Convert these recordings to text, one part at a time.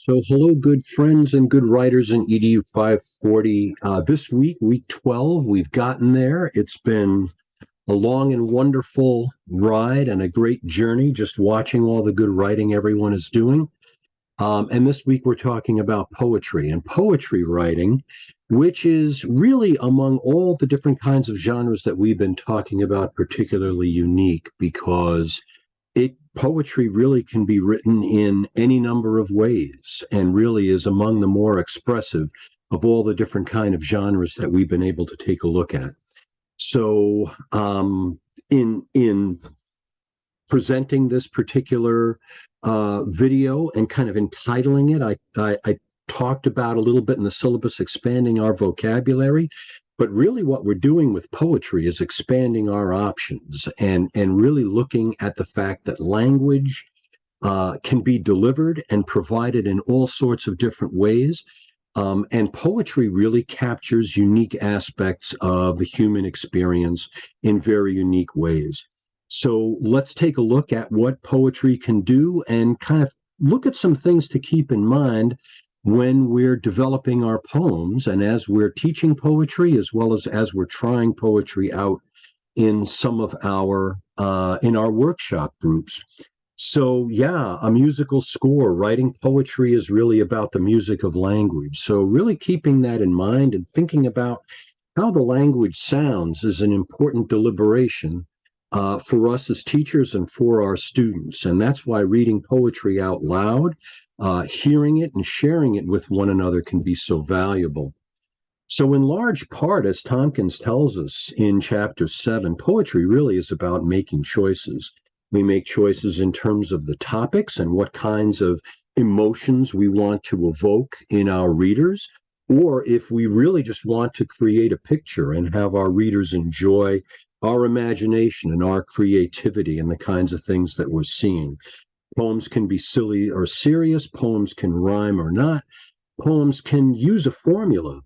So, hello, good friends and good writers in EDU 540. This week, week 12, we've gotten there. It's been a long and wonderful ride and a great journey just watching all the good writing everyone is doing. And this week, we're talking about poetry and poetry writing, which is really among all the different kinds of genres that we've been talking about, particularly unique because it poetry really can be written in any number of ways and really is among the more expressive of all the different kind of genres that we've been able to take a look at. So in presenting this particular video and kind of entitling it, I talked about a little bit in the syllabus expanding our vocabulary. But really, what we're doing with poetry is expanding our options and really looking at the fact that language can be delivered and provided in all sorts of different ways. And poetry really captures unique aspects of the human experience in very unique ways. So let's take a look at what poetry can do and kind of look at some things to keep in mind when we're developing our poems and as we're teaching poetry, as well as we're trying poetry out in some of our in our workshop groups. So yeah, a musical score, writing poetry is really about the music of language. So really keeping that in mind and thinking about how the language sounds is an important deliberation for us as teachers and for our students. And that's why reading poetry out loud, hearing it and sharing it with one another can be so valuable. So, in large part, as Tompkins tells us in chapter 7, poetry really is about making choices. We make choices in terms of the topics and what kinds of emotions we want to evoke in our readers, or if we really just want to create a picture and have our readers enjoy our imagination and our creativity and the kinds of things that we're seeing. Poems can be silly or serious, poems can rhyme or not, poems can use a formula.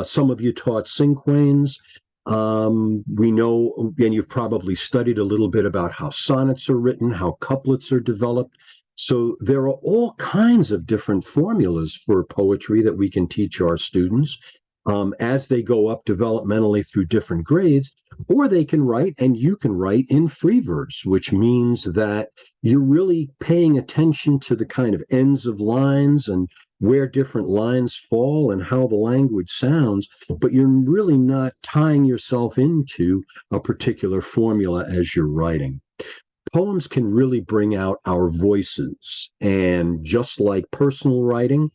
Some of you taught cinquains. We know, and you've probably studied a little bit about how sonnets are written, how couplets are developed. So there are all kinds of different formulas for poetry that we can teach our students as they go up developmentally through different grades, or they can write, and you can write in free verse, which means that you're really paying attention to the kind of ends of lines and where different lines fall and how the language sounds, but you're really not tying yourself into a particular formula as you're writing. Poems can really bring out our voices, and just like personal writing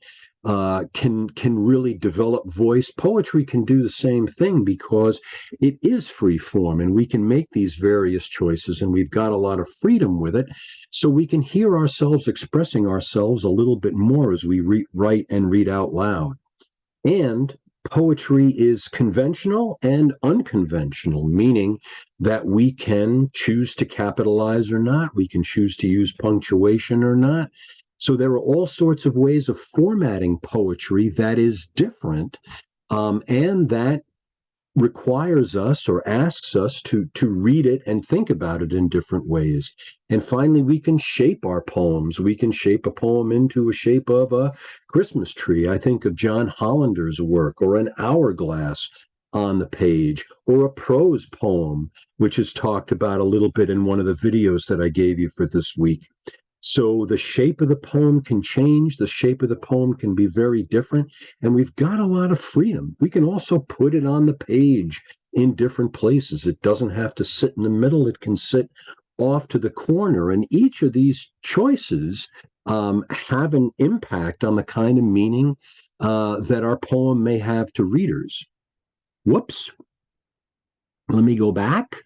can really develop voice, poetry can do the same thing because it is free form, and we can make these various choices, and we've got a lot of freedom with it, so we can hear ourselves expressing ourselves a little bit more as we write and read out loud. And poetry is conventional and unconventional, meaning that we can choose to capitalize or not, we can choose to use punctuation or not. So there are all sorts of ways of formatting poetry that is different, and that requires us or asks us to read it and think about it in different ways. And finally, we can shape our poems. We can shape a poem into a shape of a Christmas tree. I think of John Hollander's work, or an hourglass on the page, or a prose poem, which is talked about a little bit in one of the videos that I gave you for this week. So the shape of the poem can change, the shape of the poem can be very different, and we've got a lot of freedom. We can also put it on the page in different places. It doesn't have to sit in the middle, it can sit off to the corner, and each of these choices have an impact on the kind of meaning that our poem may have to readers. Whoops. Let me go back.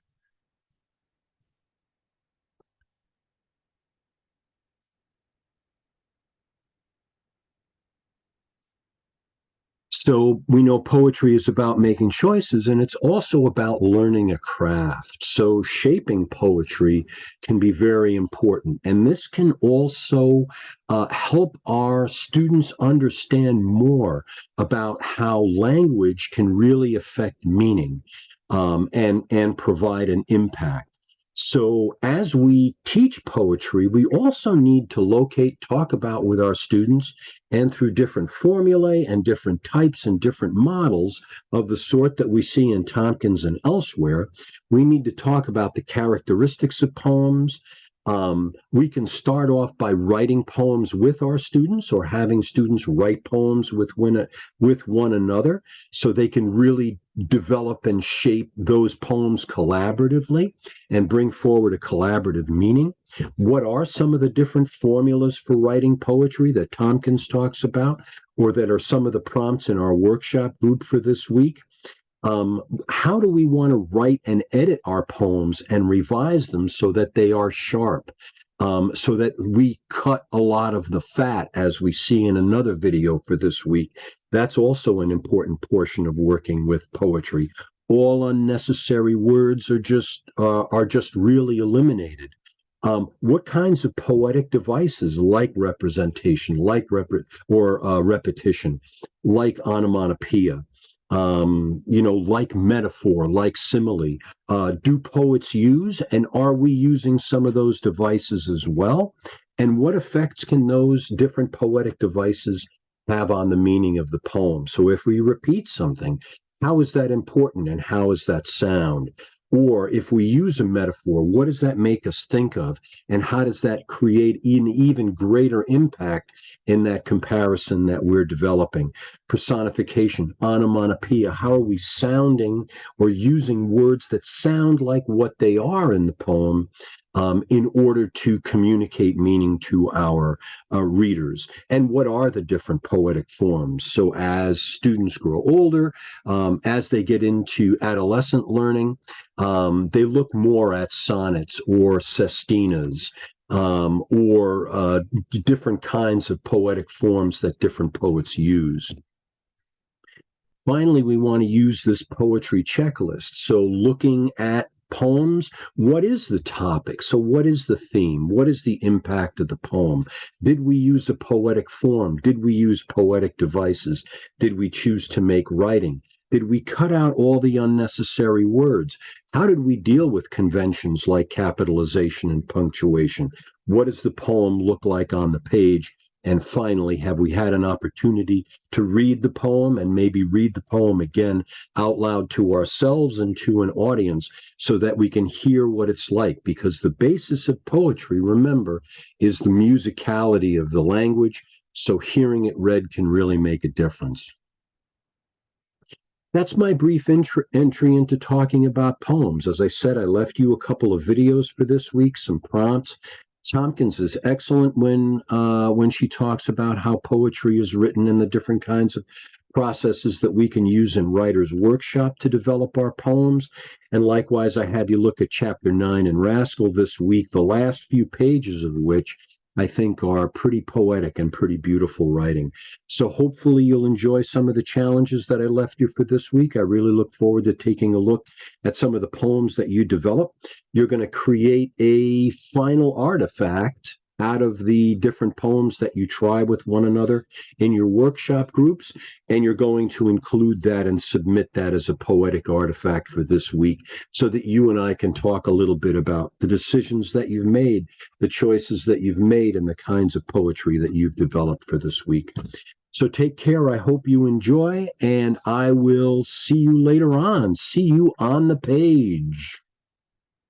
So we know poetry is about making choices, and it's also about learning a craft. So shaping poetry can be very important. And this can also help our students understand more about how language can really affect meaning and provide an impact. So, as we teach poetry, we also need to locate, talk about with our students, and through different formulae and different types and different models of the sort that we see in Tompkins and elsewhere, we need to talk about the characteristics of poems. We can start off by writing poems with our students or having students write poems with one another so they can really develop and shape those poems collaboratively and bring forward a collaborative meaning. What are some of the different formulas for writing poetry that Tompkins talks about, or that are some of the prompts in our workshop group for this week? How do we want to write and edit our poems and revise them so that they are sharp, so that we cut a lot of the fat, as we see in another video for this week? That's also an important portion of working with poetry. All unnecessary words are just really eliminated. What kinds of poetic devices, like representation, repetition, like onomatopoeia, like metaphor, like simile, do poets use, and are we using some of those devices as well? And what effects can those different poetic devices have on the meaning of the poem? So if we repeat something, how is that important and how is that sound? Or if we use a metaphor, what does that make us think of? And how does that create an even greater impact in that comparison that we're developing? Personification, onomatopoeia, how are we sounding or using words that sound like what they are in the poem in order to communicate meaning to our readers? And what are the different poetic forms? So as students grow older, as they get into adolescent learning, they look more at sonnets or sestinas, or different kinds of poetic forms that different poets use. Finally, we want to use this poetry checklist. So looking at poems, what is the topic? So what is the theme? What is the impact of the poem? Did we use a poetic form? Did we use poetic devices? Did we choose to make writing? Did we cut out all the unnecessary words? How did we deal with conventions like capitalization and punctuation? What does the poem look like on the page? And finally, have we had an opportunity to read the poem and maybe read the poem again out loud to ourselves and to an audience so that we can hear what it's like? Because the basis of poetry, remember, is the musicality of the language. So hearing it read can really make a difference. That's my brief entry into talking about poems. As I said, I left you a couple of videos for this week, some prompts. Tompkins is excellent when she talks about how poetry is written and the different kinds of processes that we can use in Writer's Workshop to develop our poems. And likewise, I have you look at Chapter 9 in Rascal this week, the last few pages of which I think are pretty poetic and pretty beautiful writing. So hopefully you'll enjoy some of the challenges that I left you for this week. I really look forward to taking a look at some of the poems that you develop. You're going to create a final artifact out of the different poems that you try with one another in your workshop groups, and you're going to include that and submit that as a poetic artifact for this week so that you and I can talk a little bit about the decisions that you've made, the choices that you've made, and the kinds of poetry that you've developed for this week. So take care. I hope you enjoy, and I will see you later on. See you on the page.